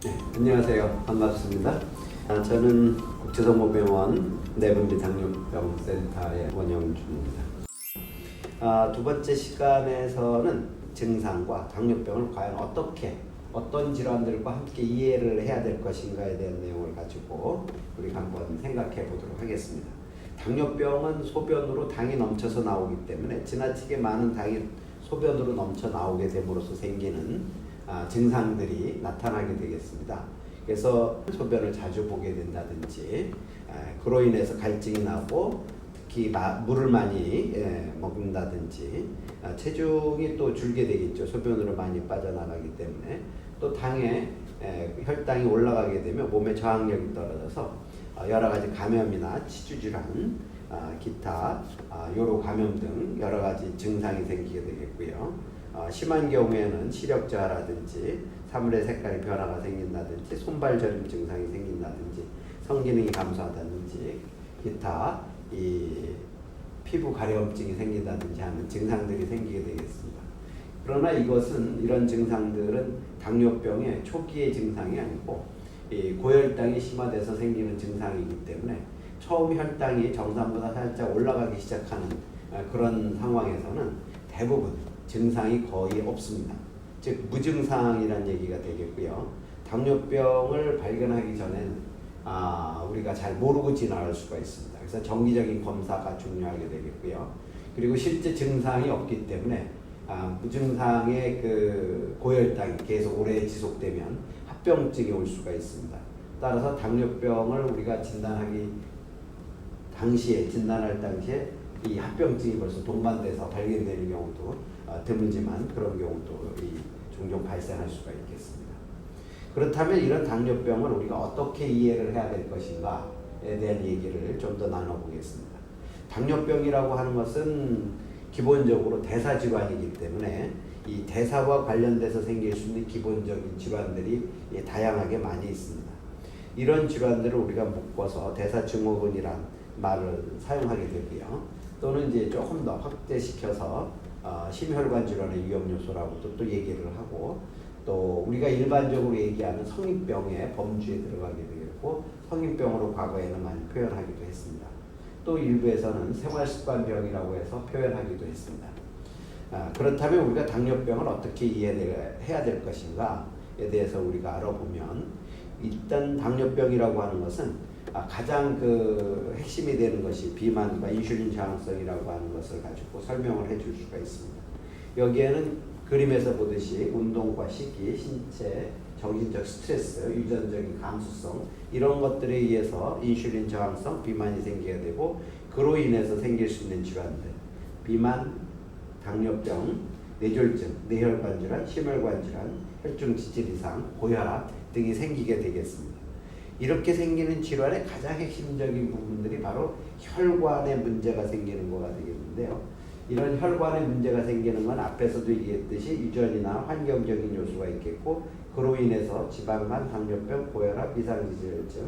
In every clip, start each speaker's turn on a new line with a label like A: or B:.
A: 네, 안녕하세요. 반갑습니다. 저는 국제성모병원 내분비 당뇨병 센터의 원영주입니다. 두 번째 시간에서는 증상과 당뇨병을 과연 어떤 질환들과 함께 이해를 해야 될 것인가에 대한 내용을 가지고 우리가 한번 생각해 보도록 하겠습니다. 당뇨병은 소변으로 당이 넘쳐서 나오기 때문에 지나치게 많은 당이 소변으로 넘쳐 나오게 됨으로써 생기는 증상들이 나타나게 되겠습니다. 그래서 소변을 자주 보게 된다든지 그로 인해서 갈증이 나고 특히 물을 많이 먹는다든지 체중이 또 줄게 되겠죠. 소변으로 많이 빠져나가기 때문에 또 혈당이 올라가게 되면 몸의 저항력이 떨어져서 여러 가지 감염이나 치주질환, 기타 요로 감염 등 여러 가지 증상이 생기게 되겠고요. 심한 경우에는 시력 저하라든지 사물의 색깔의 변화가 생긴다든지 손발 저림 증상이 생긴다든지 성기능이 감소하다든지 기타 피부 가려움증이 생긴다든지 하는 증상들이 생기게 되겠습니다. 그러나 이런 증상들은 당뇨병의 초기의 증상이 아니고 고혈당이 심화돼서 생기는 증상이기 때문에 처음 혈당이 정상보다 살짝 올라가기 시작하는 그런 상황에서는 대부분 증상이 거의 없습니다. 즉 무증상이라는 얘기가 되겠고요. 당뇨병을 발견하기 전에는 우리가 잘 모르고 지나갈 수가 있습니다. 그래서 정기적인 검사가 중요하게 되겠고요. 그리고 실제 증상이 없기 때문에 무증상의 그 고혈당이 계속 오래 지속되면 합병증이 올 수가 있습니다. 따라서 당뇨병을 우리가 진단할 당시에 이 합병증이 벌써 동반돼서 발견되는 경우도 드물지만 그런 경우도 종종 발생할 수가 있겠습니다. 그렇다면 이런 당뇨병을 우리가 어떻게 이해를 해야 될 것인가에 대한 얘기를 좀 더 나눠보겠습니다. 당뇨병이라고 하는 것은 기본적으로 대사질환이기 때문에 이 대사와 관련돼서 생길 수 있는 기본적인 질환들이 다양하게 많이 있습니다. 이런 질환들을 우리가 묶어서 대사증후군이란 말을 사용하게 되고요. 또는 이제 조금 더 확대시켜서 심혈관 질환의 위험 요소라고도 또 얘기를 하고, 또 우리가 일반적으로 얘기하는 성인병의 범주에 들어가게 되겠고, 성인병으로 과거에는 많이 표현하기도 했습니다. 또 일부에서는 생활습관병이라고 해서 표현하기도 했습니다. 그렇다면 우리가 당뇨병을 어떻게 이해해야 될 것인가에 대해서 우리가 알아보면, 일단 당뇨병이라고 하는 것은 가장 핵심이 되는 것이 비만과 인슐린 저항성이라고 하는 것을 가지고 설명을 해줄 수가 있습니다. 여기에는 그림에서 보듯이 운동과 식이, 신체, 정신적 스트레스, 유전적인 감수성 이런 것들에 의해서 인슐린 저항성, 비만이 생기게 되고 그로 인해서 생길 수 있는 질환들, 비만, 당뇨병, 뇌졸중, 뇌혈관 질환, 심혈관 질환, 혈중 지질 이상, 고혈압 등이 생기게 되겠습니다. 이렇게 생기는 질환의 가장 핵심적인 부분들이 바로 혈관에 문제가 생기는 거가 되겠는데요. 이런 혈관에 문제가 생기는 건 앞에서도 얘기했듯이 유전이나 환경적인 요소가 있겠고, 그로 인해서 지방간, 당뇨병, 고혈압, 이상지질증,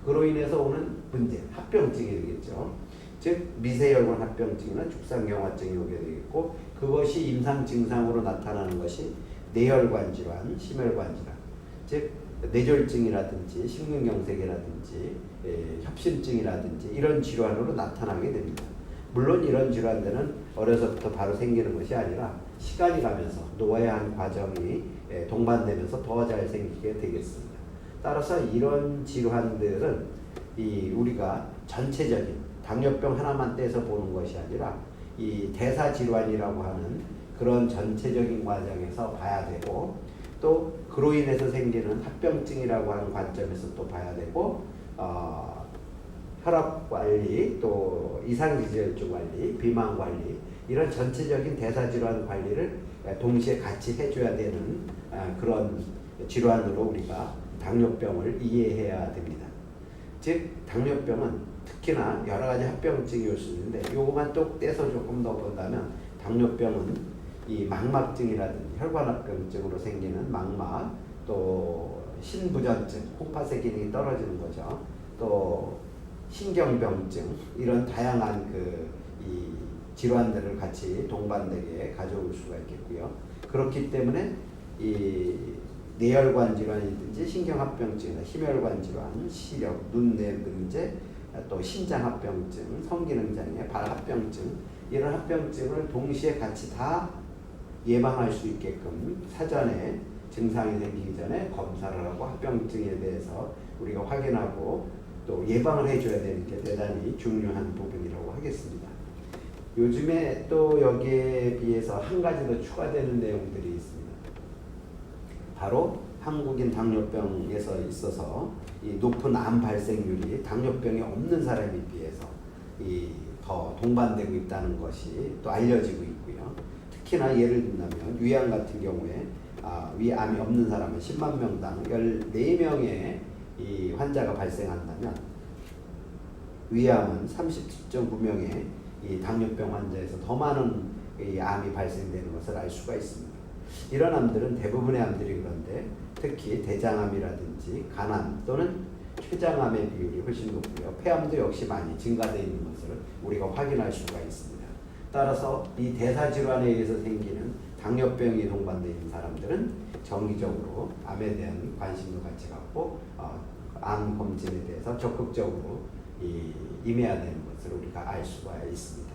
A: 그로 인해서 오는 문제, 합병증이 되겠죠. 즉 미세혈관 합병증이나 죽상경화증이 오게 되겠고, 그것이 임상 증상으로 나타나는 것이 뇌혈관 질환, 심혈관 질환, 즉 뇌졸중이라든지 심근경색이라든지 협심증이라든지 이런 질환으로 나타나게 됩니다. 물론 이런 질환들은 어려서부터 바로 생기는 것이 아니라 시간이 가면서 노화의 한 과정이 동반되면서 더 잘 생기게 되겠습니다. 따라서 이런 질환들은 우리가 전체적인 당뇨병 하나만 떼서 보는 것이 아니라 이 대사질환이라고 하는 그런 전체적인 과정에서 봐야 되고, 또 그로 인해서 생기는 합병증이라고 하는 관점에서 또 봐야 되고, 혈압 관리, 또 이상지질증 관리, 비만 관리 이런 전체적인 대사질환 관리를 동시에 같이 해줘야 되는 그런 질환으로 우리가 당뇨병을 이해해야 됩니다. 즉 당뇨병은 특히나 여러 가지 합병증이 올 수 있는데 요것만 또 떼서 조금 더 본다면 당뇨병은 이 망막증이라든지 혈관합병증으로 생기는 망막, 또 신부전증, 콩팥의 기능이 떨어지는 거죠. 또 신경병증 이런 다양한 이 질환들을 같이 동반되게 가져올 수가 있겠고요. 그렇기 때문에 이 뇌혈관 질환이든지 신경합병증이나 심혈관 질환, 시력, 눈내 문제, 또 심장합병증, 성기능장애, 발합병증 이런 합병증을 동시에 같이 다 예방할 수 있게끔 사전에 증상이 생기기 전에 검사를 하고 합병증에 대해서 우리가 확인하고 또 예방을 해줘야 되는 게 대단히 중요한 부분이라고 하겠습니다. 요즘에 또 여기에 비해서 한 가지 더 추가되는 내용들이 있습니다. 바로 한국인 당뇨병에서 있어서 이 높은 암 발생률이 당뇨병이 없는 사람에 비해서 더 동반되고 있다는 것이 또 알려지고 있고요. 특히나 예를 든다면 위암 같은 경우에 위암이 없는 사람은 10만 명당 14명의 이 환자가 발생한다면 위암은 37.9명의 이 당뇨병 환자에서 더 많은 이 암이 발생되는 것을 알 수가 있습니다. 이런 암들은 대부분의 암들이 그런데 특히 대장암이라든지 간암 또는 췌장암의 비율이 훨씬 높고요. 폐암도 역시 많이 증가되어 있는 것을 우리가 확인할 수가 있습니다. 따라서 이 대사질환에 의해서 생기는 당뇨병이 동반되어 있는 사람들은 정기적으로 암에 대한 관심도 같이 갖고 암 검진에 대해서 적극적으로 임해야 되는 것을 우리가 알 수가 있습니다.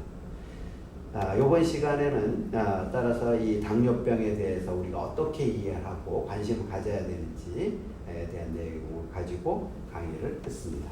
A: 이번 시간에는 따라서 이 당뇨병에 대해서 우리가 어떻게 이해하고 관심을 가져야 되는지에 대한 내용을 가지고 강의를 했습니다.